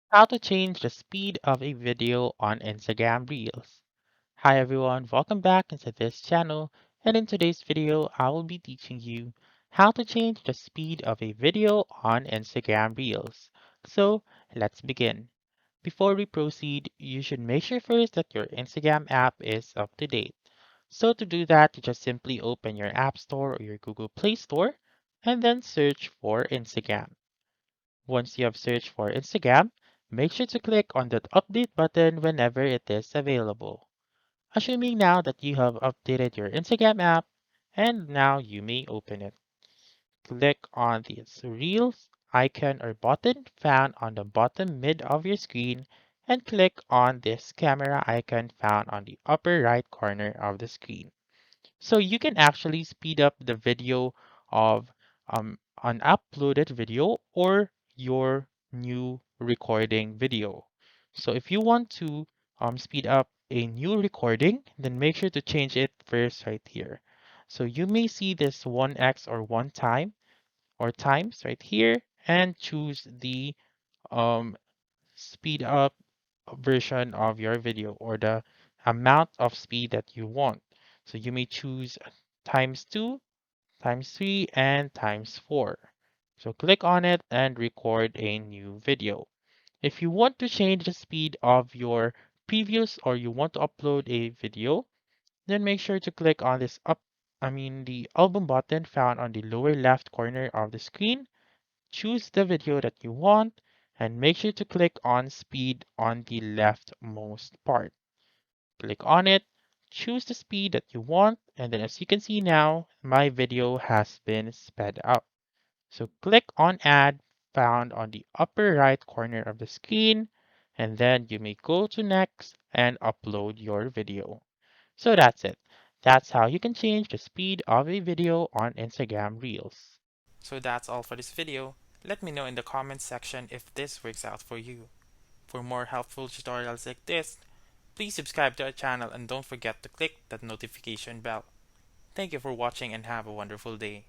How to change the speed of a video on Instagram Reels. Hi everyone, welcome back into this channel, and in today's video I will be teaching you how to change the speed of a video on Instagram Reels. So let's begin. Before we proceed, you should make sure first that your Instagram app is up to date. So to do that, you just simply open your App Store or your Google Play Store and then search for Instagram. Once you have searched for Instagram, make sure to click on that update button whenever it is available. Assuming now that you have updated your Instagram app, and now you may open it. Click on this Reels icon or button found on the bottom mid of your screen and click on this camera icon found on the upper right corner of the screen. So you can actually speed up the video of an uploaded video or your new recording video. So if you want to speed up a new recording, then make sure to change it first right here. So you may see this 1x or 1 time or times right here and choose the um, speed up version of your video or the amount of speed that you want. So you may choose times 2, times 3, and times 4. So click on it and record a new video. If you want to change the speed of your previous or you want to upload a video, then make sure to click on this the album button found on the lower left corner of the screen. Choose the video that you want and make sure to click on speed on the leftmost part. Click on it, choose the speed that you want, and then as you can see now, my video has been sped up. So click on add found on the upper right corner of the screen, and then you may go to next and upload your video. So that's it. That's how you can change the speed of a video on Instagram Reels. So that's all for this video. Let me know in the comments section if this works out for you. For more helpful tutorials like this, please subscribe to our channel and don't forget to click that notification bell. Thank you for watching and have a wonderful day.